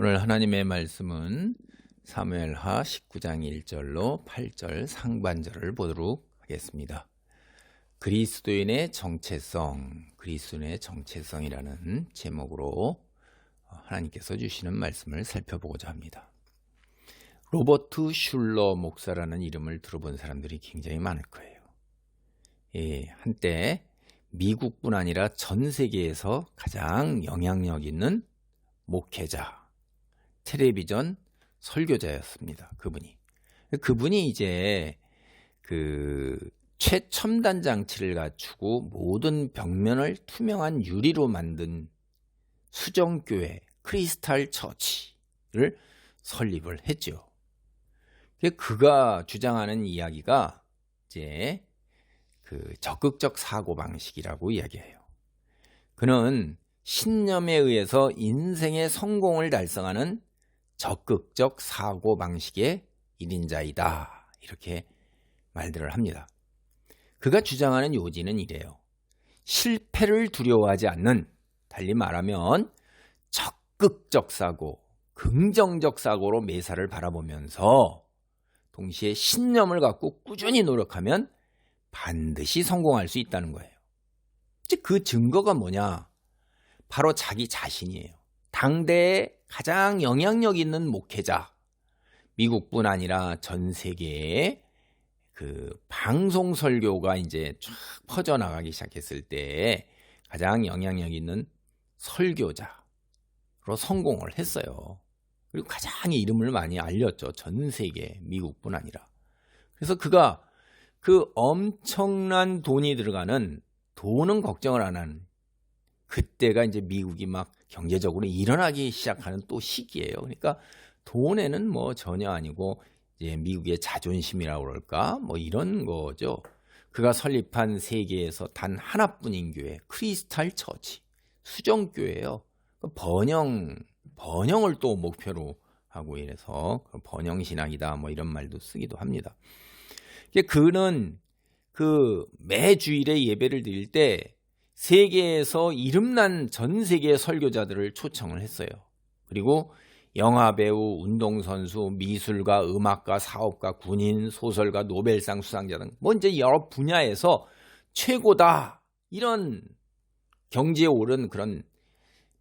오늘 하나님의 말씀은 사무엘하 19장 1절로 8절 상반절을 보도록 하겠습니다. 그리스도인의 정체성이라는 제목으로 하나님께서 주시는 말씀을 살펴보고자 합니다. 로버트 슐러 목사라는 이름을 들어본 사람들이 굉장히 많을 거예요. 한때 미국뿐 아니라 전 세계에서 가장 영향력 있는 목회자, 텔레비전 설교자였습니다. 그분이 이제 최첨단 장치를 갖추고 모든 벽면을 투명한 유리로 만든 수정교회 크리스탈 처치를 설립을 했죠. 그가 주장하는 이야기가 이제 적극적 사고 방식이라고 이야기해요. 그는 신념에 의해서 인생의 성공을 달성하는 적극적 사고 방식의 1인자이다. 이렇게 말들을 합니다. 그가 주장하는 요지는 이래요. 실패를 두려워하지 않는, 달리 말하면 적극적 사고, 긍정적 사고로 매사를 바라보면서 동시에 신념을 갖고 꾸준히 노력하면 반드시 성공할 수 있다는 거예요. 그 증거가 뭐냐? 바로 자기 자신이에요. 당대의 가장 영향력 있는 목회자, 미국뿐 아니라 전 세계에 방송 설교가 이제 쫙 퍼져나가기 시작했을 때 가장 영향력 있는 설교자로 성공을 했어요. 그리고 가장 이름을 많이 알렸죠. 전 세계, 미국뿐 아니라. 그래서 그가 그 엄청난 돈이 들어가는, 돈은 걱정을 안 하는, 그때가 이제 미국이 막 경제적으로 일어나기 시작하는 또 시기예요. 그러니까 돈에는 뭐 전혀 아니고 이제 미국의 자존심이라고 그럴까? 뭐 이런 거죠. 그가 설립한 세계에서 단 하나뿐인 교회, 크리스탈 처치, 수정교회예요. 번영을 또 목표로 하고 이래서 번영신학이다 뭐 이런 말도 쓰기도 합니다. 그는 매 주일에 예배를 드릴 때 세계에서 이름난 전 세계의 설교자들을 초청을 했어요. 그리고 영화배우, 운동선수, 미술가, 음악가, 사업가, 군인, 소설가, 노벨상 수상자 등 이제 여러 분야에서 최고다, 이런 경지에 오른 그런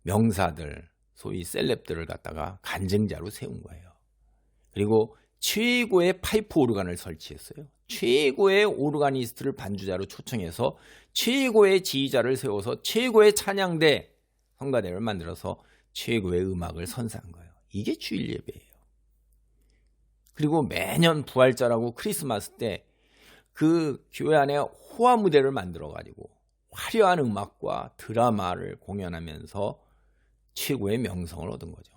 명사들, 소위 셀럽들을 갖다가 간증자로 세운 거예요. 그리고 최고의 파이프 오르간을 설치했어요. 최고의 오르가니스트를 반주자로 초청해서 최고의 지휘자를 세워서 최고의 찬양대, 성가대를 만들어서 최고의 음악을 선사한 거예요. 이게 주일 예배예요. 그리고 매년 부활절하고 크리스마스 때 그 교회 안에 호화 무대를 만들어가지고 화려한 음악과 드라마를 공연하면서 최고의 명성을 얻은 거죠.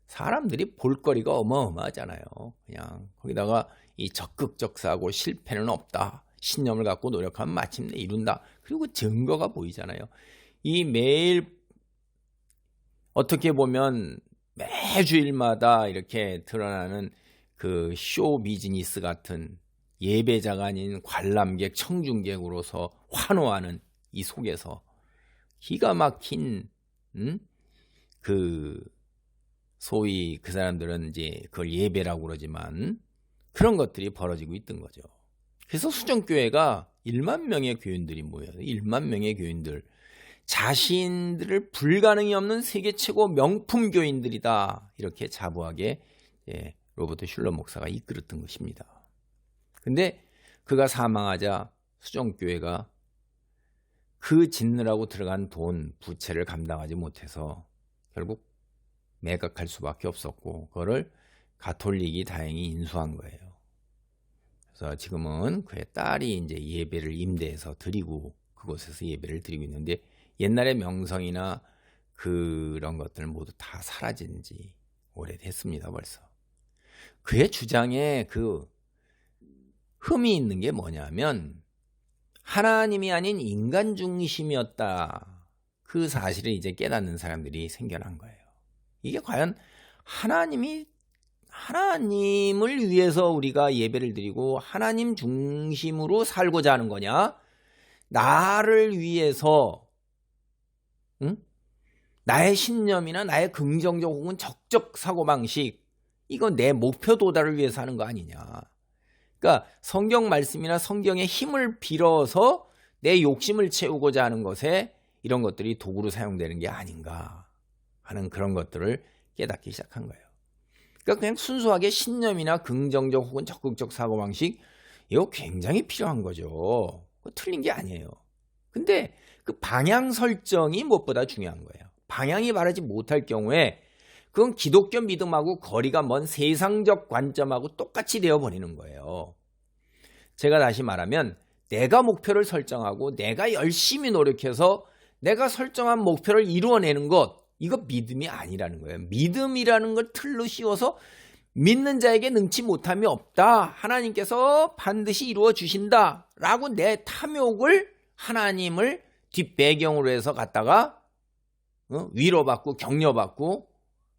사람들이 볼거리가 어마어마하잖아요. 그냥 거기다가 이 적극적 사고, 실패는 없다, 신념을 갖고 노력하면 마침내 이룬다. 그리고 증거가 보이잖아요. 이 매일 어떻게 보면 매주일마다 이렇게 드러나는 그 쇼 비즈니스 같은, 예배자가 아닌 관람객, 청중객으로서 환호하는 이 속에서 기가 막힌 소위 그 사람들은 이제 그걸 예배라고 그러지만 그런 것들이 벌어지고 있던 거죠. 그래서 수정교회가 1만 명의 교인들이 모여요. 1만 명의 교인들. 자신들을 불가능이 없는 세계 최고 명품 교인들이다. 이렇게 자부하게 로버트 슐러 목사가 이끌었던 것입니다. 근데 그가 사망하자 수정교회가 그 짓느라고 들어간 돈, 부채를 감당하지 못해서 결국 매각할 수밖에 없었고, 그거를 가톨릭이 다행히 인수한 거예요. 그래서 지금은 그의 딸이 이제 예배를 임대해서 드리고 그곳에서 예배를 드리고 있는데, 옛날의 명성이나 그런 것들 모두 다 사라진 지 오래됐습니다, 벌써. 그의 주장에 흠이 있는 게 뭐냐면 하나님이 아닌 인간 중심이었다. 그 사실을 이제 깨닫는 사람들이 생겨난 거예요. 이게 과연 하나님을 위해서 우리가 예배를 드리고 하나님 중심으로 살고자 하는 거냐? 나를 위해서 나의 신념이나 나의 긍정적 혹은 적적 사고방식, 이거 내 목표 도달을 위해서 하는 거 아니냐. 그러니까 성경 말씀이나 성경의 힘을 빌어서 내 욕심을 채우고자 하는 것에 이런 것들이 도구로 사용되는 게 아닌가 하는 그런 것들을 깨닫기 시작한 거예요. 그러니까 그냥 순수하게 신념이나 긍정적 혹은 적극적 사고방식, 이거 굉장히 필요한 거죠. 틀린 게 아니에요. 근데 그 방향 설정이 무엇보다 중요한 거예요. 방향이 바르지 못할 경우에 그건 기독교 믿음하고 거리가 먼 세상적 관점하고 똑같이 되어버리는 거예요. 제가 다시 말하면 내가 목표를 설정하고 내가 열심히 노력해서 내가 설정한 목표를 이루어내는 것, 이거 믿음이 아니라는 거예요. 믿음이라는 걸 틀로 씌워서 믿는 자에게 능치 못함이 없다, 하나님께서 반드시 이루어 주신다 라고 내 탐욕을 하나님을 뒷배경으로 해서 갖다가 위로받고 격려받고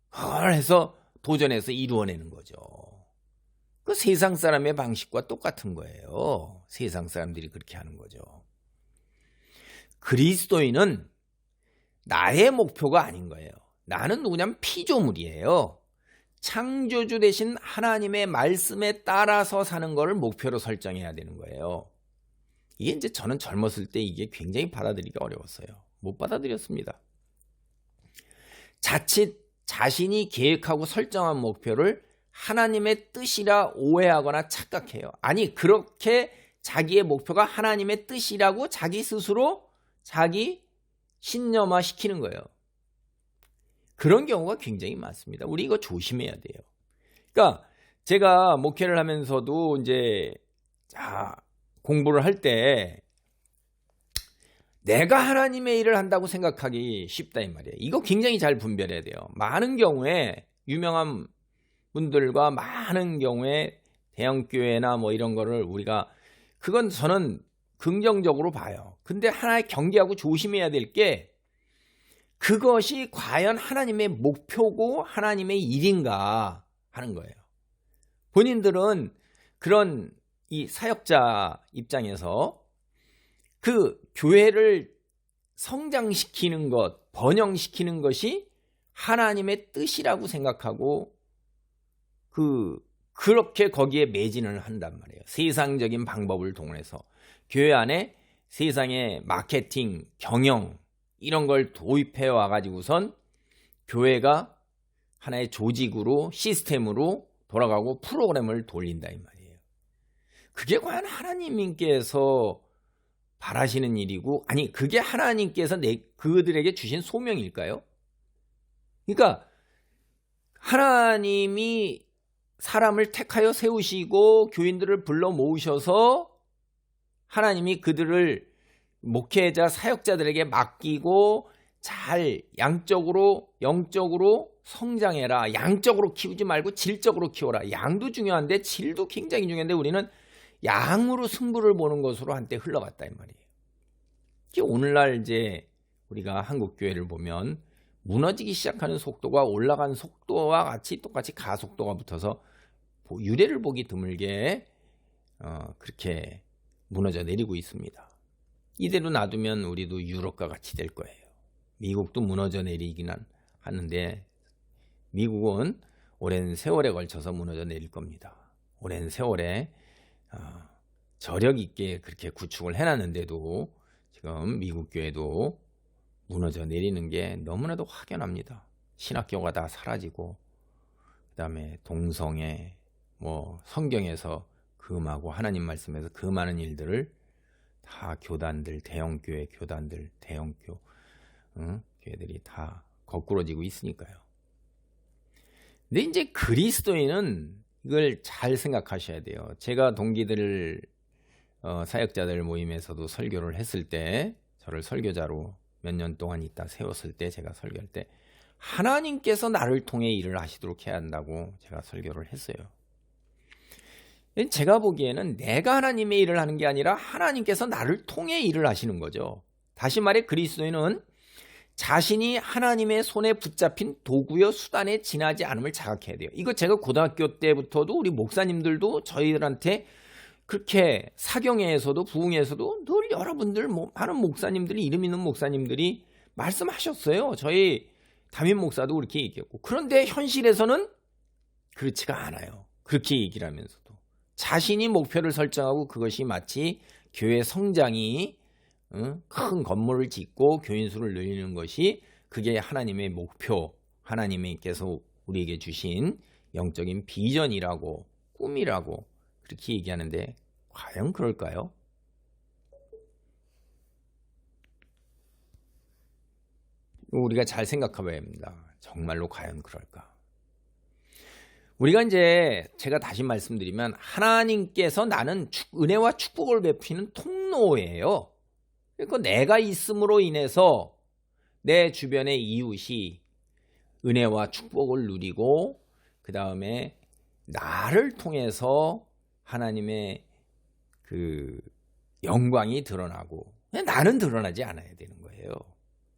그걸 해서 도전해서 이루어내는 거죠. 그 세상 사람의 방식과 똑같은 거예요. 세상 사람들이 그렇게 하는 거죠. 그리스도인은 나의 목표가 아닌 거예요. 나는 누구냐면 피조물이에요. 창조주 되신 하나님의 말씀에 따라서 사는 것을 목표로 설정해야 되는 거예요. 이게 이제 저는 젊었을 때 이게 굉장히 받아들이기 어려웠어요. 못 받아들였습니다. 자칫 자신이 계획하고 설정한 목표를 하나님의 뜻이라 오해하거나 착각해요. 아니, 그렇게 자기의 목표가 하나님의 뜻이라고 자기 스스로 자기 신념화 시키는 거예요. 그런 경우가 굉장히 많습니다. 우리 이거 조심해야 돼요. 그러니까 제가 목회를 하면서도 이제 공부를 할 때 내가 하나님의 일을 한다고 생각하기 쉽다 이 말이에요. 이거 굉장히 잘 분별해야 돼요. 많은 경우에 유명한 분들과 많은 경우에 대형교회나 뭐 이런 거를 우리가, 그건 저는 긍정적으로 봐요. 근데 하나 경계하고 조심해야 될 게, 그것이 과연 하나님의 목표고 하나님의 일인가 하는 거예요. 본인들은 그런 이 사역자 입장에서 그 교회를 성장시키는 것, 번영시키는 것이 하나님의 뜻이라고 생각하고 그렇게 거기에 매진을 한단 말이에요. 세상적인 방법을 동원해서 교회 안에 세상의 마케팅, 경영 이런 걸 도입해 와가지고선 교회가 하나의 조직으로, 시스템으로 돌아가고 프로그램을 돌린다 이 말이에요. 그게 과연 하나님께서 바라시는 일이고, 아니 그게 하나님께서 그들에게 주신 소명일까요? 그러니까 하나님이 사람을 택하여 세우시고 교인들을 불러 모으셔서 하나님이 그들을 목회자, 사역자들에게 맡기고 잘 양적으로, 영적으로 성장해라. 양적으로 키우지 말고 질적으로 키워라. 양도 중요한데 질도 굉장히 중요한데 우리는 양으로 승부를 보는 것으로 한때 흘러갔다 이 말이에요. 오늘날 이제 우리가 한국 교회를 보면 무너지기 시작하는 속도가 올라간 속도와 같이 똑같이 가속도가 붙어서 유례를 보기 드물게 그렇게 무너져 내리고 있습니다. 이대로 놔두면 우리도 유럽과 같이 될 거예요. 미국도 무너져 내리긴 하는데 미국은 오랜 세월에 걸쳐서 무너져 내릴 겁니다. 오랜 세월에 저력 있게 그렇게 구축을 해놨는데도 지금 미국 교회도 무너져 내리는 게 너무나도 확연합니다. 신학교가 다 사라지고 그 다음에 동성애, 뭐 성경에서 금하고 하나님 말씀에서 금하는 일들을 다 교단들, 대형교회 교단들, 대형교 교회들이 다 거꾸러지고 있으니까요. 근데 이제 그리스도인은 이걸 잘 생각하셔야 돼요. 제가 동기들 사역자들 모임에서도 설교를 했을 때, 저를 설교자로 몇 년 동안 있다 세웠을 때, 제가 설교할 때 하나님께서 나를 통해 일을 하시도록 해야 한다고 제가 설교를 했어요. 제가 보기에는 내가 하나님의 일을 하는 게 아니라 하나님께서 나를 통해 일을 하시는 거죠. 다시 말해 그리스도인은 자신이 하나님의 손에 붙잡힌 도구여 수단에 지나지 않음을 자각해야 돼요. 이거 제가 고등학교 때부터도 우리 목사님들도 저희들한테 그렇게 사경회에서도 부흥회에서도 늘 여러분들 많은 목사님들이, 이름 있는 목사님들이 말씀하셨어요. 저희 담임 목사도 그렇게 얘기했고, 그런데 현실에서는 그렇지가 않아요. 그렇게 얘기를 하면서도 자신이 목표를 설정하고 그것이 마치 교회 성장이 큰 건물을 짓고 교인 수를 늘리는 것이 그게 하나님의 목표, 하나님께서 우리에게 주신 영적인 비전이라고, 꿈이라고 그렇게 얘기하는데 과연 그럴까요? 우리가 잘 생각해 봐야 합니다. 정말로 과연 그럴까? 우리가 이제 제가 다시 말씀드리면 하나님께서 나는 은혜와 축복을 베푸는 통로예요. 그러니까 내가 있음으로 인해서 내 주변의 이웃이 은혜와 축복을 누리고 그 다음에 나를 통해서 하나님의 그 영광이 드러나고 나는 드러나지 않아야 되는 거예요.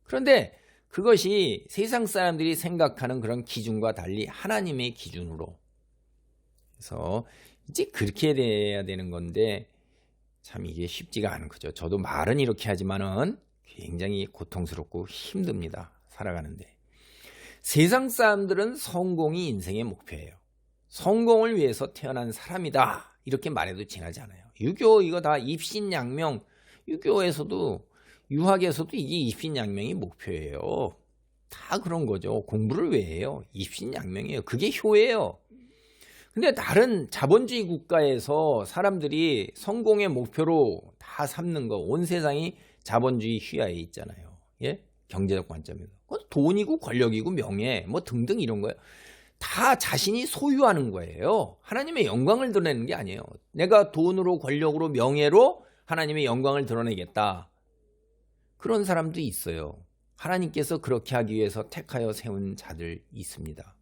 그런데 그것이 세상 사람들이 생각하는 그런 기준과 달리 하나님의 기준으로 그래서 이제 그렇게 돼야 되는 건데 참 이게 쉽지가 않은 거죠. 저도 말은 이렇게 하지만은 굉장히 고통스럽고 힘듭니다. 살아가는데. 세상 사람들은 성공이 인생의 목표예요. 성공을 위해서 태어난 사람이다. 이렇게 말해도 지나지 않아요. 유교 이거 다 입신양명. 유교에서도 유학에서도 이게 입신양명이 목표예요. 다 그런 거죠. 공부를 왜 해요? 입신양명이에요. 그게 효예요. 근데 다른 자본주의 국가에서 사람들이 성공의 목표로 다 삼는 거, 온 세상이 자본주의 휘하에 있잖아요. 예? 경제적 관점에서. 돈이고 권력이고 명예, 뭐 등등 이런 거예요. 다 자신이 소유하는 거예요. 하나님의 영광을 드러내는 게 아니에요. 내가 돈으로, 권력으로, 명예로 하나님의 영광을 드러내겠다. 그런 사람도 있어요. 하나님께서 그렇게 하기 위해서 택하여 세운 자들 있습니다.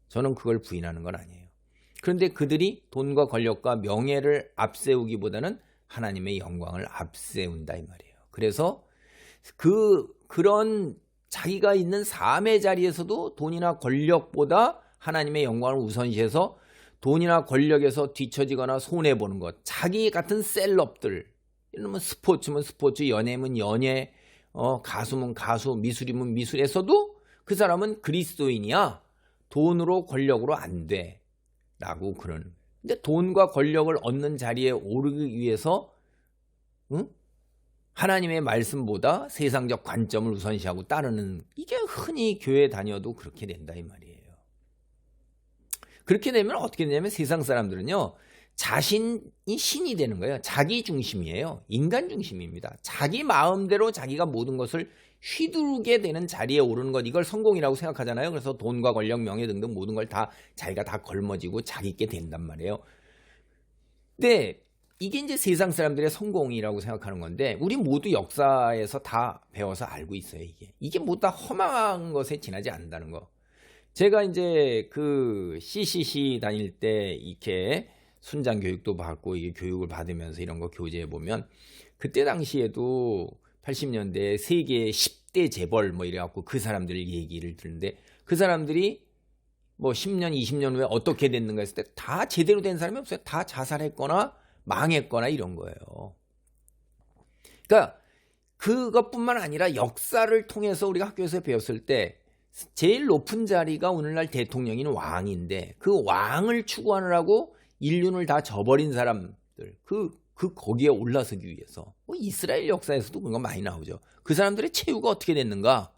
저는 그걸 부인하는 건 아니에요. 그런데 그들이 돈과 권력과 명예를 앞세우기보다는 하나님의 영광을 앞세운다 이 말이에요. 그래서 그런 자기가 있는 삶의 자리에서도 돈이나 권력보다 하나님의 영광을 우선시해서 돈이나 권력에서 뒤처지거나 손해보는 것, 자기 같은 셀럽들, 이러면 스포츠면 스포츠, 연예면 연예, 가수면 가수, 미술이면 미술에서도 그 사람은 그리스도인이야. 돈으로 권력으로 안 돼. 라고 그러는. 근데 돈과 권력을 얻는 자리에 오르기 위해서 하나님의 말씀보다 세상적 관점을 우선시하고 따르는 이게 흔히 교회 다녀도 그렇게 된다 이 말이에요. 그렇게 되면 어떻게 되냐면 세상 사람들은요. 자신이 신이 되는 거예요. 자기 중심이에요. 인간 중심입니다. 자기 마음대로 자기가 모든 것을 휘두르게 되는 자리에 오르는 것, 이걸 성공이라고 생각하잖아요. 그래서 돈과 권력, 명예 등등 모든 걸 다 자기가 다 걸머지고 자기께 된단 말이에요. 근데 이게 이제 세상 사람들의 성공이라고 생각하는 건데 우리 모두 역사에서 다 배워서 알고 있어요. 이게 모두 다 험한 것에 지나지 않는다는 거. 제가 이제 그 CCC 다닐 때 이렇게 순장 교육도 받고 이게 교육을 받으면서 이런 거 교재에 보면 그때 당시에도 80년대 세계 10대 재벌 뭐 이래갖고 그 사람들 얘기를 듣는데 그 사람들이 뭐 10년, 20년 후에 어떻게 됐는가 했을 때 다 제대로 된 사람이 없어요. 다 자살했거나 망했거나 이런 거예요. 그러니까 그것뿐만 아니라 역사를 통해서 우리가 학교에서 배웠을 때 제일 높은 자리가 오늘날 대통령인 왕인데 그 왕을 추구하느라고 인륜을 다 저버린 사람들 거기에 올라서기 위해서 이스라엘 역사에서도 그런 거 많이 나오죠. 그 사람들의 최후가 어떻게 됐는가?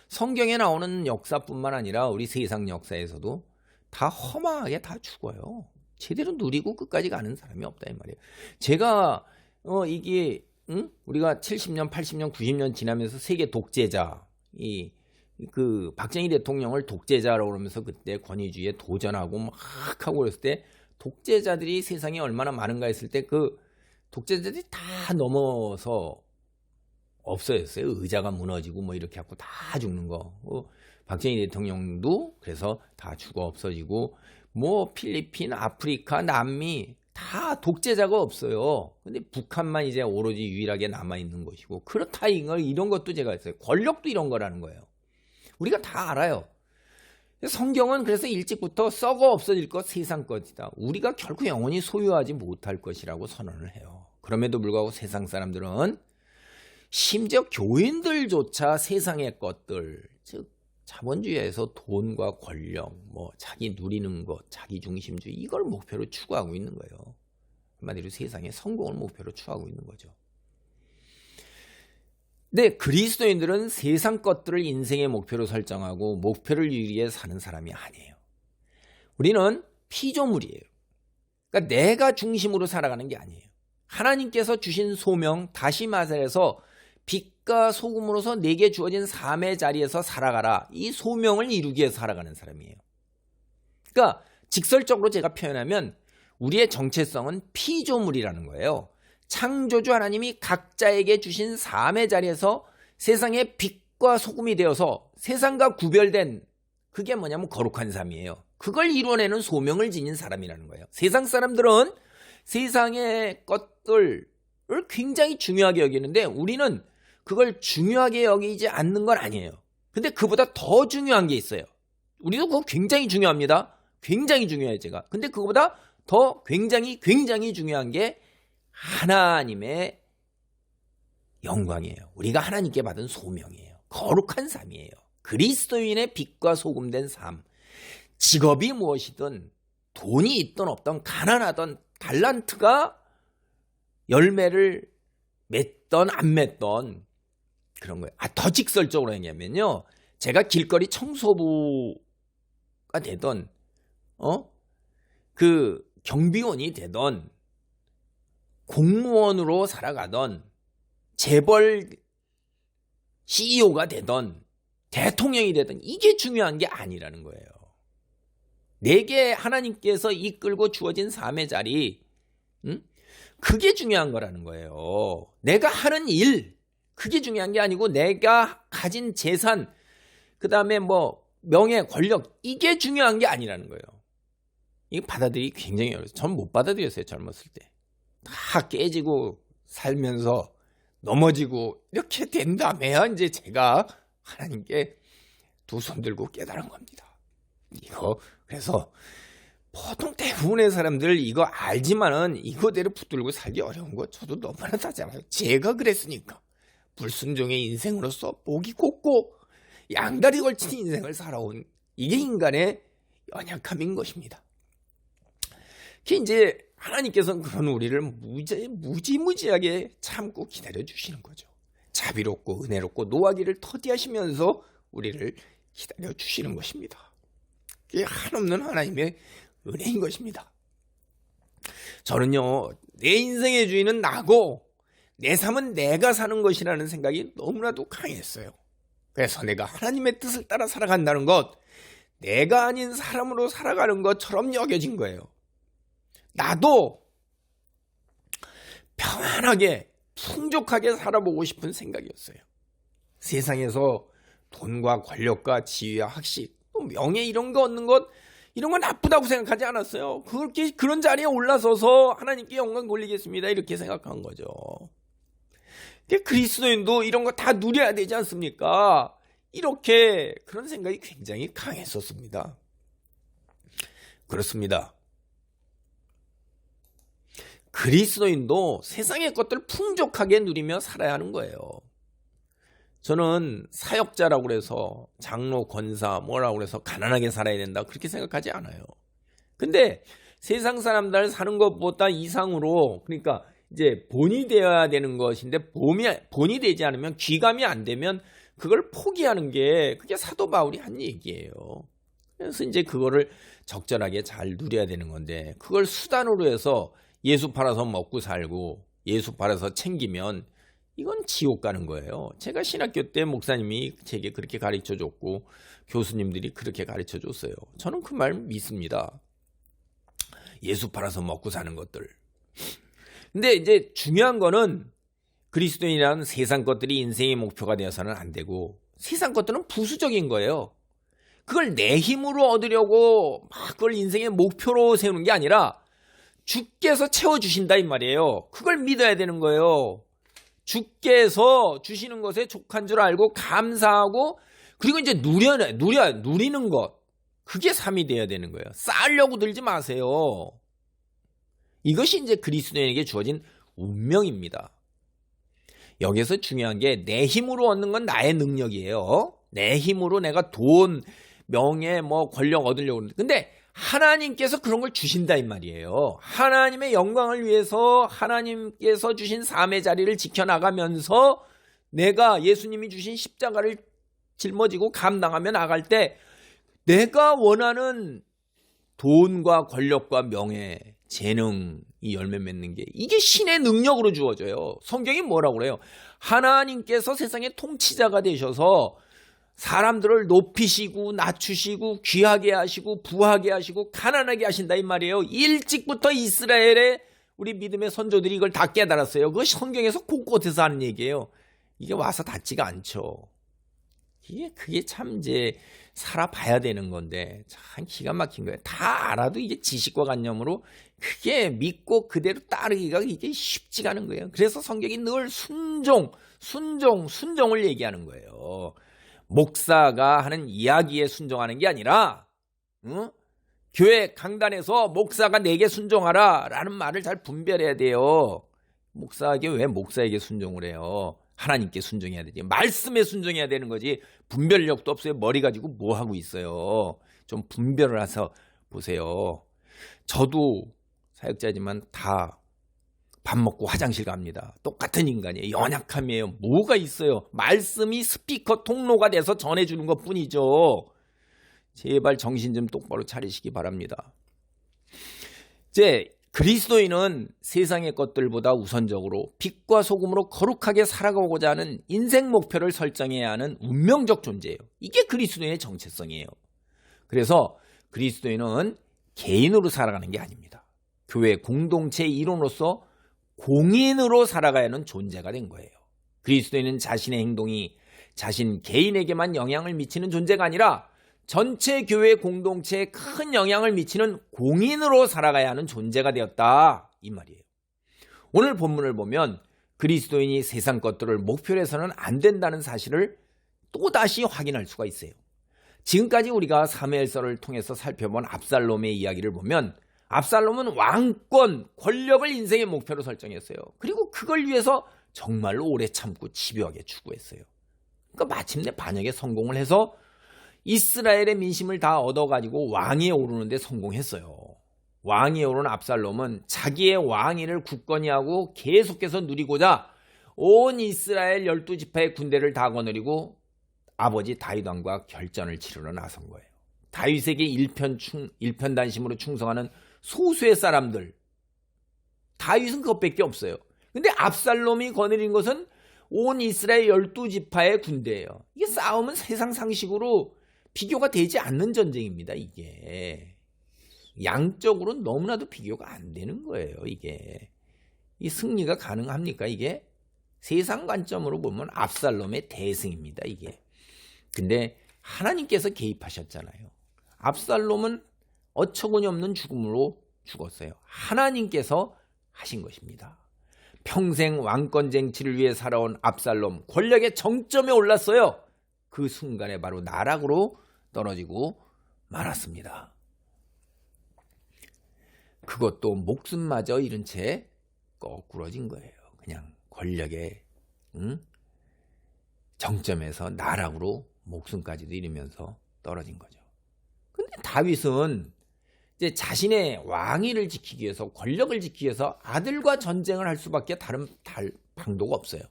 성경에 나오는 역사뿐만 아니라 우리 세상 역사에서도 다 험하게 다 죽어요. 제대로 누리고 끝까지 가는 사람이 없다 이 말이에요. 제가 이게 우리가 70년, 80년, 90년 지나면서 세계 독재자 그 박정희 대통령을 독재자라고 그러면서 그때 권위주의에 도전하고 막 하고 그랬을 때 독재자들이 세상에 얼마나 많은가 했을 때 그 독재자들이 다 넘어서 없어졌어요. 의자가 무너지고 뭐 이렇게 하고 다 죽는 거. 박정희 대통령도 그래서 다 죽어 없어지고 뭐 필리핀, 아프리카, 남미 다 독재자가 없어요. 근데 북한만 이제 오로지 유일하게 남아있는 것이고 그렇다 이런 것도 제가 했어요. 권력도 이런 거라는 거예요. 우리가 다 알아요. 성경은 그래서 일찍부터 썩어 없어질 것 세상 것이다. 우리가 결코 영원히 소유하지 못할 것이라고 선언을 해요. 그럼에도 불구하고 세상 사람들은 심지어 교인들조차 세상의 것들, 즉 자본주의에서 돈과 권력, 뭐 자기 누리는 것, 자기 중심주의 이걸 목표로 추구하고 있는 거예요. 한마디로 세상의 성공을 목표로 추구하고 있는 거죠. 근데 그리스도인들은 세상 것들을 인생의 목표로 설정하고 목표를 위해 사는 사람이 아니에요. 우리는 피조물이에요. 그러니까 내가 중심으로 살아가는 게 아니에요. 하나님께서 주신 소명, 다시 말해서 빛과 소금으로서 내게 주어진 삶의 자리에서 살아가라. 이 소명을 이루기 위해서 살아가는 사람이에요. 그러니까 직설적으로 제가 표현하면 우리의 정체성은 피조물이라는 거예요. 창조주 하나님이 각자에게 주신 삶의 자리에서 세상의 빛과 소금이 되어서 세상과 구별된 그게 뭐냐면 거룩한 삶이에요. 그걸 이루어내는 소명을 지닌 사람이라는 거예요. 세상 사람들은 세상의 것들을 굉장히 중요하게 여기는데 우리는 그걸 중요하게 여기지 않는 건 아니에요. 근데 그보다 더 중요한 게 있어요. 우리도 그거 굉장히 중요합니다. 굉장히 중요해요, 제가. 근데 그거보다 더 굉장히 중요한 게 하나님의 영광이에요. 우리가 하나님께 받은 소명이에요. 거룩한 삶이에요. 그리스도인의 빛과 소금된 삶. 직업이 무엇이든 돈이 있든 없든 가난하든 달란트가 열매를 맺던 안 맺던 그런 거예요. 더 직설적으로 얘기하면요. 제가 길거리 청소부가 되던 그 경비원이 되던 공무원으로 살아가던 재벌 CEO가 되던 대통령이 되던 이게 중요한 게 아니라는 거예요. 내게 하나님께서 이끌고 주어진 삶의 자리 그게 중요한 거라는 거예요. 내가 하는 일 그게 중요한 게 아니고 내가 가진 재산 그 다음에 뭐 명예 권력 이게 중요한 게 아니라는 거예요. 이거 받아들이기 굉장히 어려워요. 전 못 받아들였어요. 젊었을 때. 다 깨지고 살면서 넘어지고 이렇게 된 다음에야 이제 제가 하나님께 두 손 들고 깨달은 겁니다. 이거 그래서 보통 대부분의 사람들 이거 알지만은 이거대로 붙들고 살기 어려운 거 저도 너무나 다 잘 알아요. 제가 그랬으니까 불순종의 인생으로서 목이 곧고 양다리 걸친 인생을 살아온 이게 인간의 연약함인 것입니다. 그게 이제 하나님께서는 그런 우리를 무지무지하게 참고 기다려주시는 거죠. 자비롭고 은혜롭고 노하기를 터디하시면서 우리를 기다려주시는 것입니다. 그게 한없는 하나님의 은혜인 것입니다. 저는요, 내 인생의 주인은 나고 내 삶은 내가 사는 것이라는 생각이 너무나도 강했어요. 그래서 내가 하나님의 뜻을 따라 살아간다는 것, 내가 아닌 사람으로 살아가는 것처럼 여겨진 거예요. 나도 평안하게 풍족하게 살아보고 싶은 생각이었어요. 세상에서 돈과 권력과 지위와 학식, 또 명예 이런 거 얻는 것 이런 건 나쁘다고 생각하지 않았어요. 그렇게 그런 자리에 올라서서 하나님께 영광 돌리겠습니다 이렇게 생각한 거죠. 그리스도인도 이런 거 다 누려야 되지 않습니까? 이렇게 그런 생각이 굉장히 강했었습니다. 그렇습니다. 그리스도인도 세상의 것들을 풍족하게 누리며 살아야 하는 거예요. 저는 사역자라고 그래서 장로, 권사 뭐라고 그래서 가난하게 살아야 된다 그렇게 생각하지 않아요. 근데 세상 사람들 사는 것보다 이상으로 그러니까 이제 본이 되어야 되는 것인데 본이 되지 않으면 귀감이 안 되면 그걸 포기하는 게 그게 사도 바울이 한 얘기예요. 그래서 이제 그거를 적절하게 잘 누려야 되는 건데 그걸 수단으로 해서 예수 팔아서 먹고 살고 예수 팔아서 챙기면 이건 지옥 가는 거예요. 제가 신학교 때 목사님이 제게 그렇게 가르쳐줬고 교수님들이 그렇게 가르쳐줬어요. 저는 그 말 믿습니다. 예수 팔아서 먹고 사는 것들. 근데 이제 중요한 거는 그리스도인이라는 세상 것들이 인생의 목표가 되어서는 안 되고 세상 것들은 부수적인 거예요. 그걸 내 힘으로 얻으려고 막 그걸 인생의 목표로 세우는 게 아니라 주께서 채워주신다 이 말이에요. 그걸 믿어야 되는 거예요. 주께서 주시는 것에 족한 줄 알고 감사하고 그리고 이제 누리는 것 그게 삶이 돼야 되는 거예요. 쌓으려고 들지 마세요. 이것이 이제 그리스도인에게 주어진 운명입니다. 여기서 중요한 게 내 힘으로 얻는 건 나의 능력이에요. 내 힘으로 내가 돈, 명예, 뭐 권력 얻으려고 그러는데, 근데 하나님께서 그런 걸 주신다 이 말이에요. 하나님의 영광을 위해서 하나님께서 주신 삶의 자리를 지켜나가면서 내가 예수님이 주신 십자가를 짊어지고 감당하며 나갈 때 내가 원하는 돈과 권력과 명예, 재능이 열매 맺는 게 이게 신의 능력으로 주어져요. 성경이 뭐라고 그래요? 하나님께서 세상의 통치자가 되셔서 사람들을 높이시고 낮추시고 귀하게 하시고 부하게 하시고 가난하게 하신다 이 말이에요. 일찍부터 이스라엘의 우리 믿음의 선조들이 이걸 다 깨달았어요. 그것이 성경에서 곳곳에서 하는 얘기예요. 이게 와서 닿지가 않죠. 그게 참 이제 살아봐야 되는 건데 참 기가 막힌 거예요. 다 알아도 이게 지식과 관념으로 그게 믿고 그대로 따르기가 이게 쉽지가 않은 거예요. 그래서 성경이 늘 순종을 얘기하는 거예요. 목사가 하는 이야기에 순종하는 게 아니라 교회 강단에서 목사가 내게 순종하라 라는 말을 잘 분별해야 돼요. 목사에게 왜 목사에게 순종을 해요? 하나님께 순종해야 되지. 말씀에 순종해야 되는 거지. 분별력도 없어요. 머리 가지고 뭐 하고 있어요. 좀 분별을 해서 보세요. 저도 사역자지만 다 밥 먹고 화장실 갑니다. 똑같은 인간이에요. 연약함이에요. 뭐가 있어요. 말씀이 스피커 통로가 돼서 전해주는 것뿐이죠. 제발 정신 좀 똑바로 차리시기 바랍니다. 이제 그리스도인은 세상의 것들보다 우선적으로 빛과 소금으로 거룩하게 살아가고자 하는 인생 목표를 설정해야 하는 운명적 존재예요. 이게 그리스도인의 정체성이에요. 그래서 그리스도인은 개인으로 살아가는 게 아닙니다. 교회 공동체의 일원으로서 공인으로 살아가야 하는 존재가 된 거예요. 그리스도인은 자신의 행동이 자신 개인에게만 영향을 미치는 존재가 아니라 전체 교회 공동체에 큰 영향을 미치는 공인으로 살아가야 하는 존재가 되었다 이 말이에요. 오늘 본문을 보면 그리스도인이 세상 것들을 목표로 해서는 안 된다는 사실을 또다시 확인할 수가 있어요. 지금까지 우리가 사무엘서를 통해서 살펴본 압살롬의 이야기를 보면 압살롬은 왕권, 권력을 인생의 목표로 설정했어요. 그리고 그걸 위해서 정말로 오래 참고 집요하게 추구했어요. 그러니까 마침내 반역에 성공을 해서 이스라엘의 민심을 다 얻어가지고 왕위에 오르는데 성공했어요. 왕위에 오른 압살롬은 자기의 왕위를 굳건히 하고 계속해서 누리고자 온 이스라엘 12지파의 군대를 다 거느리고 아버지 다윗 왕과 결전을 치르러 나선 거예요. 다윗에게 일편단심으로 충성하는 소수의 사람들, 다윗은 그것밖에 없어요. 근데 압살롬이 거느린 것은 온 이스라엘 12지파의 군대예요. 이게 싸움은 세상 상식으로 비교가 되지 않는 전쟁입니다. 이게 양적으로 너무나도 비교가 안 되는 거예요. 이게 이 승리가 가능합니까? 이게 세상 관점으로 보면 압살롬의 대승입니다. 이게 근데 하나님께서 개입하셨잖아요. 압살롬은 어처구니 없는 죽음으로 죽었어요. 하나님께서 하신 것입니다. 평생 왕권 쟁취를 위해 살아온 압살롬, 권력의 정점에 올랐어요. 그 순간에 바로 나락으로 떨어지고 말았습니다. 그것도 목숨마저 잃은 채 거꾸러진 거예요. 그냥 권력의 정점에서 나락으로 목숨까지도 잃으면서 떨어진 거죠. 근데 다윗은 이제 자신의 왕위를 지키기 위해서, 권력을 지키기 위해서 아들과 전쟁을 할 수밖에 다른 방도가 없어요.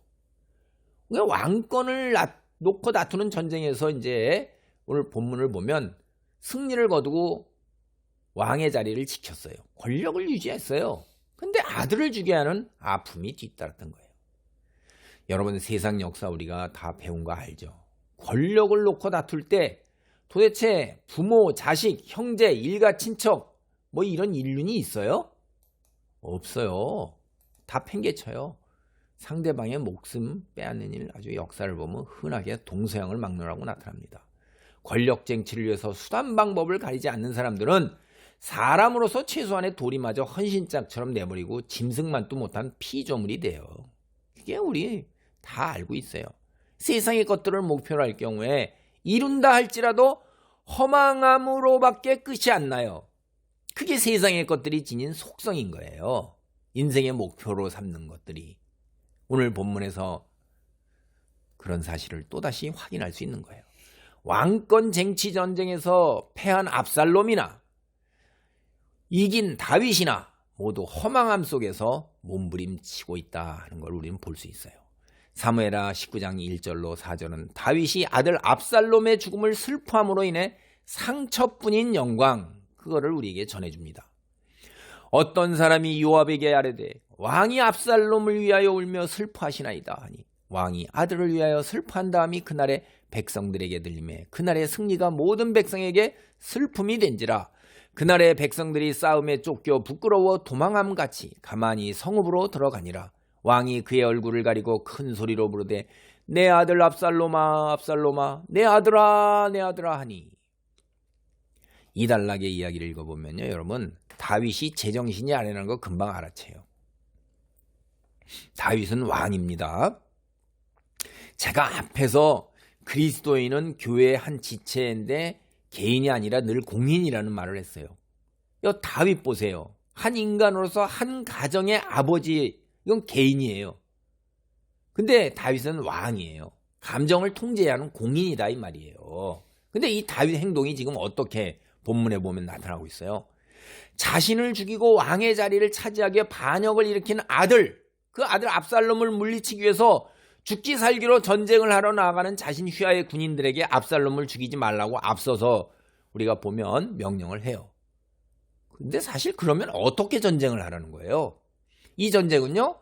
그러니까 왕권을 놓고 다투는 전쟁에서 이제 오늘 본문을 보면 승리를 거두고 왕의 자리를 지켰어요. 권력을 유지했어요. 근데 아들을 죽여야 하는 아픔이 뒤따랐던 거예요. 여러분, 세상 역사 우리가 다 배운 거 알죠? 권력을 놓고 다툴 때 도대체 부모, 자식, 형제, 일가, 친척 뭐 이런 인륜이 있어요? 없어요. 다 팽개쳐요. 상대방의 목숨 빼앗는 일, 아주 역사를 보면 흔하게 동서양을 막론하고 나타납니다. 권력 쟁취를 위해서 수단 방법을 가리지 않는 사람들은 사람으로서 최소한의 도리마저 헌신짝처럼 내버리고 짐승만도 못한 피조물이 돼요. 그게 우리 다 알고 있어요. 세상의 것들을 목표로 할 경우에 이룬다 할지라도 허망함으로밖에 끝이 안 나요. 그게 세상의 것들이 지닌 속성인 거예요. 인생의 목표로 삼는 것들이. 오늘 본문에서 그런 사실을 또다시 확인할 수 있는 거예요. 왕권 쟁취 전쟁에서 패한 압살롬이나 이긴 다윗이나 모두 허망함 속에서 몸부림치고 있다는 걸 우리는 볼 수 있어요. 사무엘하 19장 1절로 4절은 다윗이 아들 압살롬의 죽음을 슬퍼함으로 인해 상처뿐인 영광, 그거를 우리에게 전해줍니다. 어떤 사람이 요압에게 아뢰되 왕이 압살롬을 위하여 울며 슬퍼하시나이다 하니 왕이 아들을 위하여 슬퍼한 다음이 그날의 백성들에게 들리매 그날의 승리가 모든 백성에게 슬픔이 된지라. 그날의 백성들이 싸움에 쫓겨 부끄러워 도망함같이 가만히 성읍으로 들어가니라. 왕이 그의 얼굴을 가리고 큰 소리로 부르되 내 아들 압살롬아 압살롬아 내 아들아 내 아들아 하니. 이 단락의 이야기를 읽어보면요, 여러분, 다윗이 제정신이 아니라는 거 금방 알아채요. 다윗은 왕입니다. 제가 앞에서 그리스도인은 교회의 한 지체인데 개인이 아니라 늘 공인이라는 말을 했어요. 다윗 보세요. 한 인간으로서 한 가정의 아버지, 이건 개인이에요. 근데 다윗은 왕이에요. 감정을 통제해야 하는 공인이다 이 말이에요. 근데 이 다윗 행동이 지금 어떻게 본문에 보면 나타나고 있어요. 자신을 죽이고 왕의 자리를 차지하기에 반역을 일으킨 아들, 그 아들 압살롬을 물리치기 위해서 죽기 살기로 전쟁을 하러 나아가는 자신 휘하의 군인들에게 압살롬을 죽이지 말라고 앞서서 우리가 보면 명령을 해요. 근데 사실 그러면 어떻게 전쟁을 하라는 거예요? 이 전쟁은요,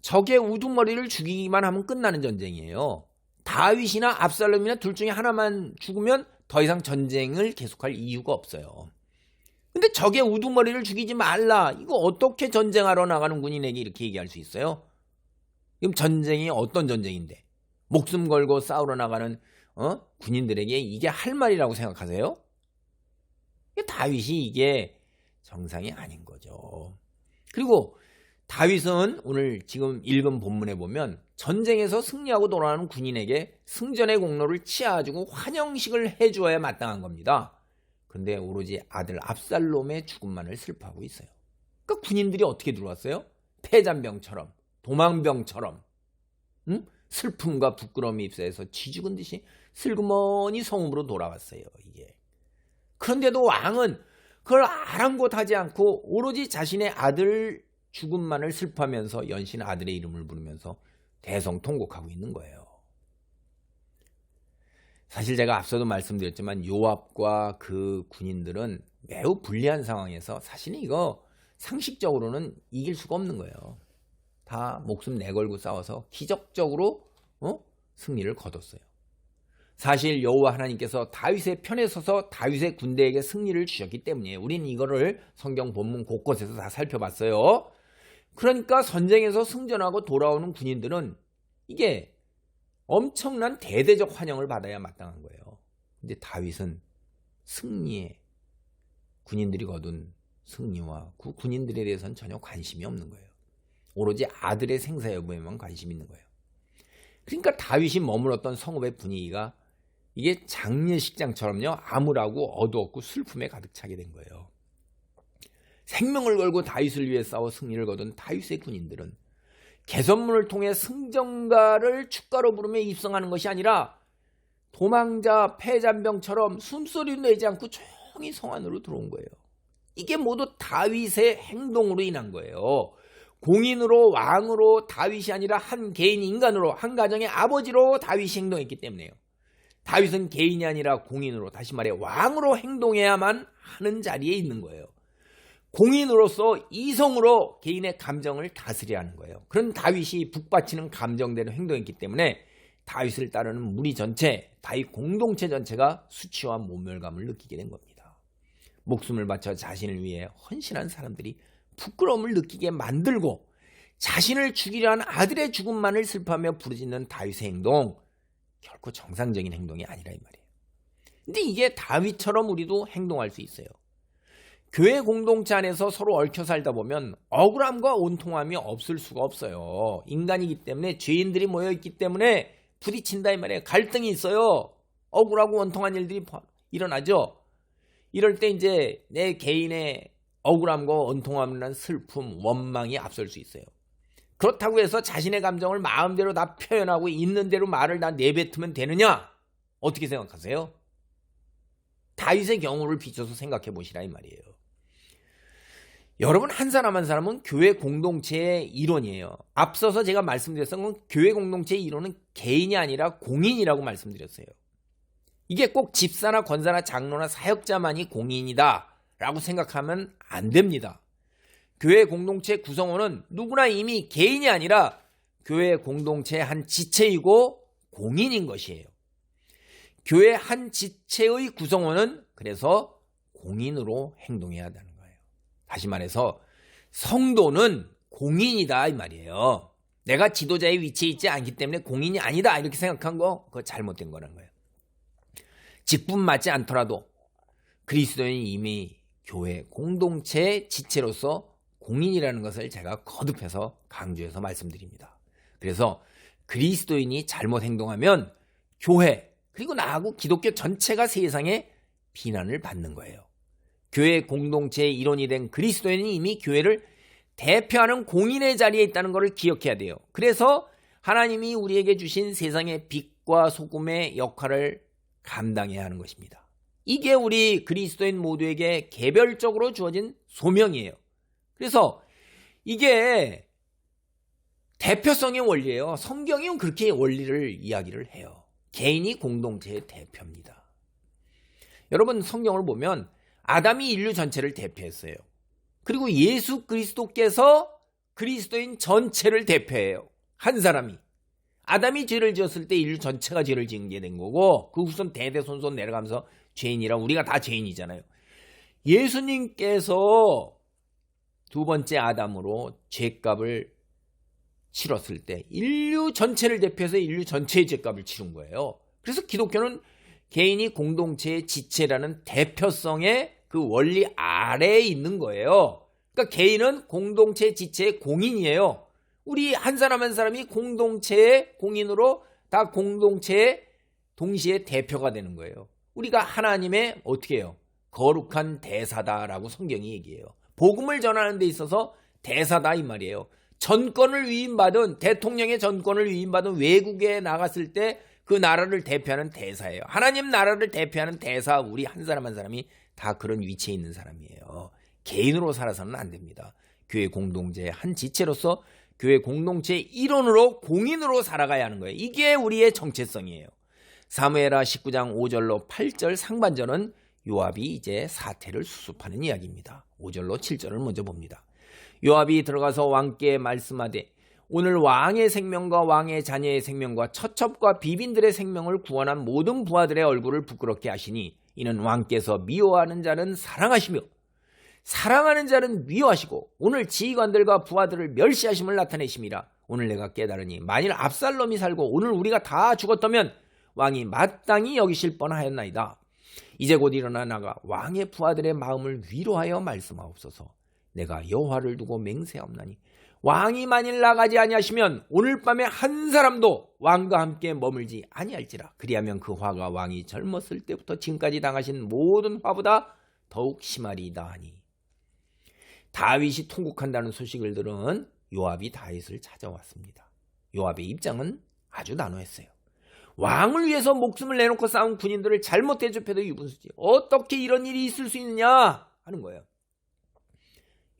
적의 우두머리를 죽이기만 하면 끝나는 전쟁이에요. 다윗이나 압살롬이나 둘 중에 하나만 죽으면 더 이상 전쟁을 계속할 이유가 없어요. 근데 적의 우두머리를 죽이지 말라, 이거 어떻게 전쟁하러 나가는 군인에게 이렇게 얘기할 수 있어요? 그럼 전쟁이 어떤 전쟁인데? 목숨 걸고 싸우러 나가는 군인들에게 이게 할 말이라고 생각하세요? 다윗이 이게 정상이 아닌 거죠. 그리고 다윗은 오늘 지금 읽은 본문에 보면 전쟁에서 승리하고 돌아오는 군인에게 승전의 공로를 치아주고 환영식을 해주어야 마땅한 겁니다. 근데 오로지 아들 압살롬의 죽음만을 슬퍼하고 있어요. 그러니까 군인들이 어떻게 들어왔어요? 패잔병처럼, 도망병처럼, 슬픔과 부끄러움이 입사해서 쥐죽은 듯이 슬그머니 성읍으로 돌아왔어요. 이게. 그런데도 왕은 그걸 아랑곳하지 않고 오로지 자신의 아들 죽음만을 슬퍼하면서 연신 아들의 이름을 부르면서 대성통곡하고 있는 거예요. 사실 제가 앞서도 말씀드렸지만 요압과 그 군인들은 매우 불리한 상황에서 사실은 이거 상식적으로는 이길 수가 없는 거예요. 다 목숨 내걸고 싸워서 기적적으로 승리를 거뒀어요. 사실 여호와 하나님께서 다윗의 편에 서서 다윗의 군대에게 승리를 주셨기 때문에 우리는 이거를 성경 본문 곳곳에서 다 살펴봤어요. 그러니까 전쟁에서 승전하고 돌아오는 군인들은 이게 엄청난 대대적 환영을 받아야 마땅한 거예요. 근데 다윗은 승리에, 군인들이 거둔 승리와 그 군인들에 대해서는 전혀 관심이 없는 거예요. 오로지 아들의 생사 여부에만 관심이 있는 거예요. 그러니까 다윗이 머물렀던 성읍의 분위기가 이게 장례식장처럼요, 암울하고 어두웠고 슬픔에 가득 차게 된 거예요. 생명을 걸고 다윗을 위해 싸워 승리를 거둔 다윗의 군인들은 개선문을 통해 승전가를 축가로 부르며 입성하는 것이 아니라 도망자 패잔병처럼 숨소리도 내지 않고 조용히 성 안으로 들어온 거예요. 이게 모두 다윗의 행동으로 인한 거예요. 공인으로, 왕으로 다윗이 아니라 한 개인 인간으로, 한 가정의 아버지로 다윗이 행동했기 때문에요. 다윗은 개인이 아니라 공인으로, 다시 말해 왕으로 행동해야만 하는 자리에 있는 거예요. 공인으로서 이성으로 개인의 감정을 다스려야 하는 거예요. 그런 다윗이 북받치는 감정대로 행동했기 때문에 다윗을 따르는 무리 전체, 다윗 공동체 전체가 수치와 모멸감을 느끼게 된 겁니다. 목숨을 바쳐 자신을 위해 헌신한 사람들이 부끄러움을 느끼게 만들고 자신을 죽이려 한 아들의 죽음만을 슬퍼하며 부르짖는 다윗의 행동, 결코 정상적인 행동이 아니라 이 말이에요. 근데 이게 다윗처럼 우리도 행동할 수 있어요. 교회 공동체 안에서 서로 얽혀 살다 보면 억울함과 온통함이 없을 수가 없어요. 인간이기 때문에, 죄인들이 모여있기 때문에 부딪힌다 이 말이에요. 갈등이 있어요. 억울하고 원통한 일들이 일어나죠. 이럴 때 이제 내 개인의 억울함과 원통함이란 슬픔, 원망이 앞설 수 있어요. 그렇다고 해서 자신의 감정을 마음대로 다 표현하고 있는 대로 말을 다 내뱉으면 되느냐? 어떻게 생각하세요? 다윗의 경우를 비춰서 생각해 보시라 이 말이에요. 여러분 한 사람 한 사람은 교회 공동체의 일원이에요. 앞서서 제가 말씀드렸던 건 교회 공동체의 일원은 개인이 아니라 공인이라고 말씀드렸어요. 이게 꼭 집사나 권사나 장로나 사역자만이 공인이다 라고 생각하면 안 됩니다. 교회 공동체 구성원은 누구나 이미 개인이 아니라 교회 공동체의 한 지체이고 공인인 것이에요. 교회 한 지체의 구성원은 그래서 공인으로 행동해야 한다는 거예요. 다시 말해서 성도는 공인이다 이 말이에요. 내가 지도자의 위치에 있지 않기 때문에 공인이 아니다 이렇게 생각한 거 그거 잘못된 거라는 거예요. 직분 맞지 않더라도 그리스도인이 이미 교회 공동체의 지체로서 공인이라는 것을 제가 거듭해서 강조해서 말씀드립니다. 그래서 그리스도인이 잘못 행동하면 교회 그리고 나하고 기독교 전체가 세상에 비난을 받는 거예요. 교회 공동체의 일원이 된 그리스도인이 이미 교회를 대표하는 공인의 자리에 있다는 것을 기억해야 돼요. 그래서 하나님이 우리에게 주신 세상의 빛과 소금의 역할을 감당해야 하는 것입니다. 이게 우리 그리스도인 모두에게 개별적으로 주어진 소명이에요. 그래서 이게 대표성의 원리예요. 성경이 그렇게 원리를 이야기를 해요. 개인이 공동체의 대표입니다. 여러분 성경을 보면 아담이 인류 전체를 대표했어요. 그리고 예수 그리스도께서 그리스도인 전체를 대표해요. 한 사람이. 아담이 죄를 지었을 때 인류 전체가 죄를 지은 게 된 거고 그 후손 대대손손 내려가면서 죄인이라 우리가 다 죄인이잖아요. 예수님께서 두 번째 아담으로 죄값을 치렀을 때 인류 전체를 대표해서 인류 전체의 죄값을 치른 거예요. 그래서 기독교는 개인이 공동체의 지체라는 대표성의 그 원리 아래에 있는 거예요. 그러니까 개인은 공동체 지체의 공인이에요. 우리 한 사람 한 사람이 공동체의 공인으로 다 공동체의 동시에 대표가 되는 거예요. 우리가 하나님의 어떻게 해요? 거룩한 대사다라고 성경이 얘기해요. 복음을 전하는 데 있어서 대사다 이 말이에요. 전권을 위임받은 대통령의 전권을 위임받은 외국에 나갔을 때 그 나라를 대표하는 대사예요. 하나님 나라를 대표하는 대사 우리 한 사람 한 사람이 다 그런 위치에 있는 사람이에요. 개인으로 살아서는 안 됩니다. 교회 공동체의 한 지체로서 교회 공동체의 일원으로 공인으로 살아가야 하는 거예요. 이게 우리의 정체성이에요. 사무엘하 19장 5절로 8절 상반절은 요압이 이제 사태를 수습하는 이야기입니다. 5절로 7절을 먼저 봅니다. 요압이 들어가서 왕께 말씀하되 오늘 왕의 생명과 왕의 자녀의 생명과 처첩과 비빈들의 생명을 구원한 모든 부하들의 얼굴을 부끄럽게 하시니 이는 왕께서 미워하는 자는 사랑하시며 사랑하는 자는 미워하시고 오늘 지휘관들과 부하들을 멸시하심을 나타내심이라. 오늘 내가 깨달으니 만일 압살롬이 살고 오늘 우리가 다 죽었다면 왕이 마땅히 여기실 뻔하였나이다. 이제 곧 일어나 나가 왕의 부하들의 마음을 위로하여 말씀하옵소서. 내가 여호와를 두고 맹세하옵나니 왕이 만일 나가지 아니하시면 오늘 밤에 한 사람도 왕과 함께 머물지 아니할지라. 그리하면 그 화가 왕이 젊었을 때부터 지금까지 당하신 모든 화보다 더욱 심하리이다 하니. 다윗이 통곡한다는 소식을 들은 요압이 다윗을 찾아왔습니다. 요압의 입장은 아주 난호했어요. 왕을 위해서 목숨을 내놓고 싸운 군인들을 잘못 대접해도 유분수지 어떻게 이런 일이 있을 수 있느냐 하는 거예요.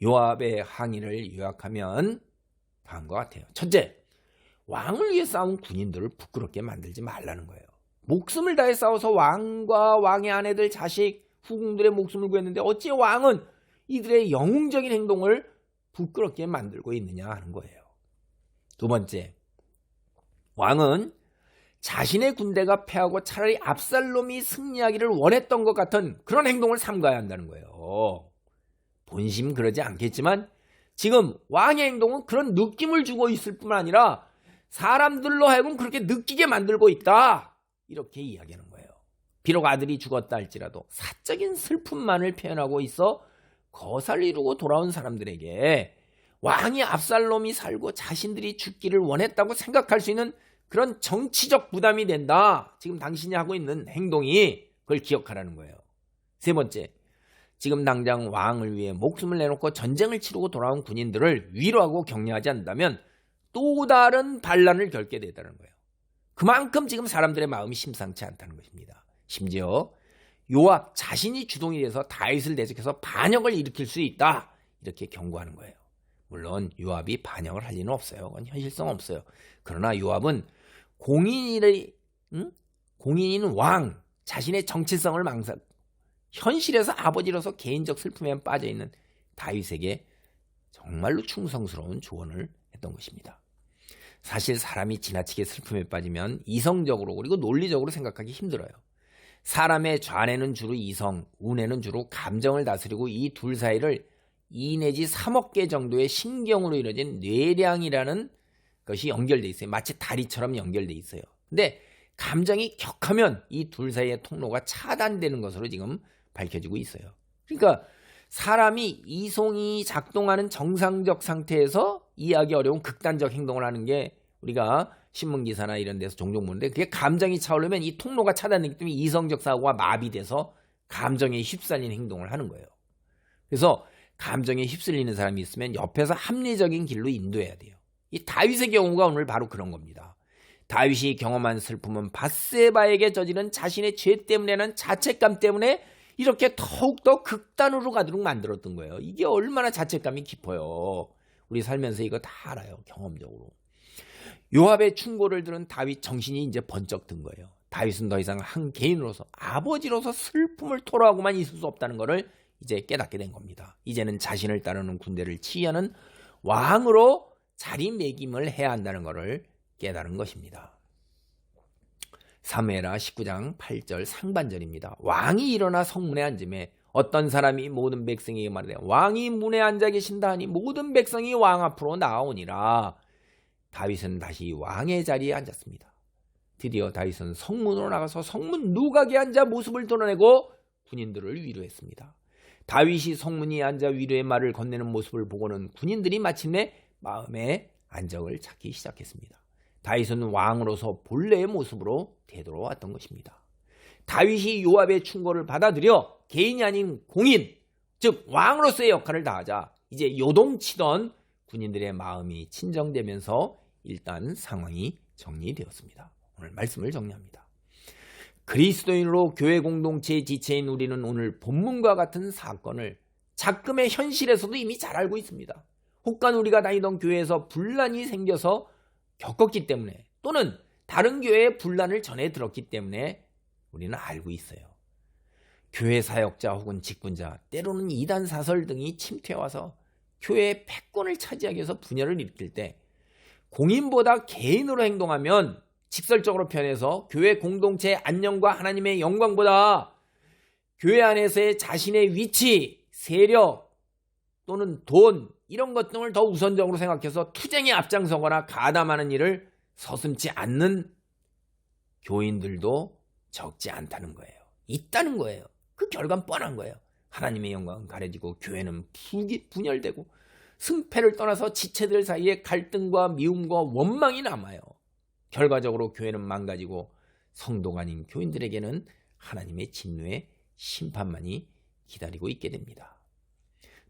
요압의 항의를 요약하면 다음과 같아요. 첫째, 왕을 위해 싸운 군인들을 부끄럽게 만들지 말라는 거예요. 목숨을 다해 싸워서 왕과 왕의 아내들, 자식, 후궁들의 목숨을 구했는데 어찌 왕은 이들의 영웅적인 행동을 부끄럽게 만들고 있느냐 하는 거예요. 두 번째, 왕은 자신의 군대가 패하고 차라리 압살롬이 승리하기를 원했던 것 같은 그런 행동을 삼가야 한다는 거예요. 본심 그러지 않겠지만 지금 왕의 행동은 그런 느낌을 주고 있을 뿐만 아니라 사람들로 하여금 그렇게 느끼게 만들고 있다. 이렇게 이야기하는 거예요. 비록 아들이 죽었다 할지라도 사적인 슬픔만을 표현하고 있어 거사를 이루고 돌아온 사람들에게 왕이 압살롬이 살고 자신들이 죽기를 원했다고 생각할 수 있는 그런 정치적 부담이 된다. 지금 당신이 하고 있는 행동이 그걸 기억하라는 거예요. 세 번째, 지금 당장 왕을 위해 목숨을 내놓고 전쟁을 치르고 돌아온 군인들을 위로하고 격려하지 않는다면 또 다른 반란을 겪게 되다는 거예요. 그만큼 지금 사람들의 마음이 심상치 않다는 것입니다. 심지어 요압 자신이 주동이 돼서 다윗을 대적해서 반역을 일으킬 수 있다. 이렇게 경고하는 거예요. 물론 요압이 반역을 할 리는 없어요. 그건 현실성 없어요. 그러나 요압은 공인인 왕, 자신의 정체성을 현실에서 아버지로서 개인적 슬픔에 빠져있는 다윗에게 정말로 충성스러운 조언을 했던 것입니다. 사실 사람이 지나치게 슬픔에 빠지면 이성적으로 그리고 논리적으로 생각하기 힘들어요. 사람의 좌뇌는 주로 이성, 우뇌는 주로 감정을 다스리고 이 둘 사이를 2 내지 3억 개 정도의 신경으로 이루어진 뇌량이라는 것이 연결돼 있어요. 마치 다리처럼 연결돼 있어요. 근데 감정이 격하면 이 둘 사이의 통로가 차단되는 것으로 지금 밝혀지고 있어요. 그러니까 사람이 이성이 작동하는 정상적 상태에서 이해하기 어려운 극단적 행동을 하는 게 우리가 신문기사나 이런 데서 종종 보는데, 그게 감정이 차오르면 이 통로가 차단되기 때문에 이성적 사고가 마비돼서 감정에 휩쓸리는 행동을 하는 거예요. 그래서 감정에 휩쓸리는 사람이 있으면 옆에서 합리적인 길로 인도해야 돼요. 이 다윗의 경우가 오늘 바로 그런 겁니다. 다윗이 경험한 슬픔은 밧세바에게 저지른 자신의 죄 때문에는 자책감 때문에 이렇게 더욱더 극단으로 가도록 만들었던 거예요. 이게 얼마나 자책감이 깊어요. 우리 살면서 이거 다 알아요. 경험적으로. 요압의 충고를 들은 다윗 정신이 이제 번쩍 든 거예요. 다윗은 더 이상 한 개인으로서 아버지로서 슬픔을 토로하고만 있을 수 없다는 것을 이제 깨닫게 된 겁니다. 이제는 자신을 따르는 군대를 치유하는 왕으로 자리매김을 해야 한다는 것을 깨달은 것입니다. 사무엘하 19장 8절 상반절입니다. 왕이 일어나 성문에 앉음에 어떤 사람이 모든 백성에게 말하되 왕이 문에 앉아 계신다 하니 모든 백성이 왕 앞으로 나아오니라. 다윗은 다시 왕의 자리에 앉았습니다. 드디어 다윗은 성문으로 나가서 성문 누각에 앉아 모습을 드러내고 군인들을 위로했습니다. 다윗이 성문에 앉아 위로의 말을 건네는 모습을 보고는 군인들이 마침내 마음의 안정을 찾기 시작했습니다. 다윗은 왕으로서 본래의 모습으로 되돌아왔던 것입니다. 다윗이 요압의 충고를 받아들여 개인이 아닌 공인, 즉 왕으로서의 역할을 다하자 이제 요동치던 군인들의 마음이 진정되면서 일단 상황이 정리되었습니다. 오늘 말씀을 정리합니다. 그리스도인으로 교회 공동체의 지체인 우리는 오늘 본문과 같은 사건을 작금의 현실에서도 이미 잘 알고 있습니다. 혹간 우리가 다니던 교회에서 분란이 생겨서 겪었기 때문에, 또는 다른 교회의 분란을 전해 들었기 때문에 우리는 알고 있어요. 교회 사역자 혹은 직분자, 때로는 이단 사설 등이 침투해와서 교회의 패권을 차지하기 위해서 분열을 일으킬 때 공인보다 개인으로 행동하면, 직설적으로 표현해서 교회 공동체의 안녕과 하나님의 영광보다 교회 안에서의 자신의 위치, 세력 또는 돈, 이런 것 등을 더 우선적으로 생각해서 투쟁에 앞장서거나 가담하는 일을 서슴지 않는 교인들도 적지 않다는 거예요. 있다는 거예요. 그 결과는 뻔한 거예요. 하나님의 영광은 가려지고 교회는 분열되고 승패를 떠나서 지체들 사이에 갈등과 미움과 원망이 남아요. 결과적으로 교회는 망가지고 성도가 아닌 교인들에게는 하나님의 진노의 심판만이 기다리고 있게 됩니다.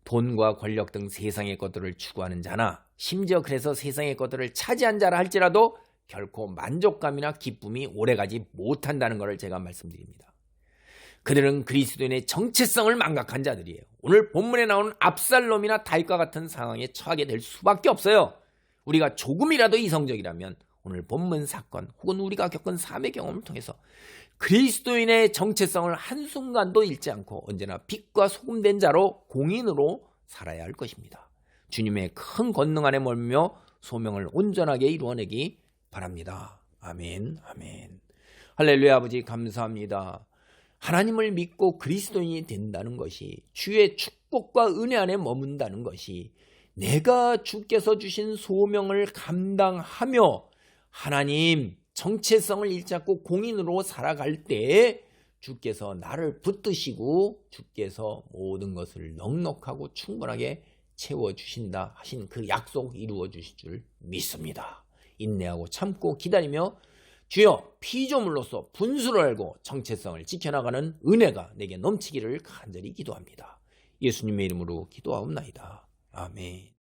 돈과 권력 등 세상의 것들을 추구하는 자나, 심지어 그래서 세상의 것들을 차지한 자라 할지라도 결코 만족감이나 기쁨이 오래가지 못한다는 것을 제가 말씀드립니다. 그들은 그리스도인의 정체성을 망각한 자들이에요. 오늘 본문에 나오는 압살롬이나 다윗과 같은 상황에 처하게 될 수밖에 없어요. 우리가 조금이라도 이성적이라면 오늘 본문 사건 혹은 우리가 겪은 삶의 경험을 통해서 그리스도인의 정체성을 한순간도 잃지 않고 언제나 빛과 소금된 자로 공인으로 살아야 할 것입니다. 주님의 큰 권능 안에 멀며 소명을 온전하게 이루어내기 바랍니다. 아멘, 아멘. 할렐루야. 아버지 감사합니다. 하나님을 믿고 그리스도인이 된다는 것이, 주의 축복과 은혜 안에 머문다는 것이, 내가 주께서 주신 소명을 감당하며 하나님 정체성을 잃지 않고 공인으로 살아갈 때 주께서 나를 붙드시고 주께서 모든 것을 넉넉하고 충분하게 채워주신다 하신 그 약속 이루어 주실 줄 믿습니다. 인내하고 참고 기다리며 주여 피조물로서 분수를 알고 정체성을 지켜나가는 은혜가 내게 넘치기를 간절히 기도합니다. 예수님의 이름으로 기도하옵나이다. 아멘.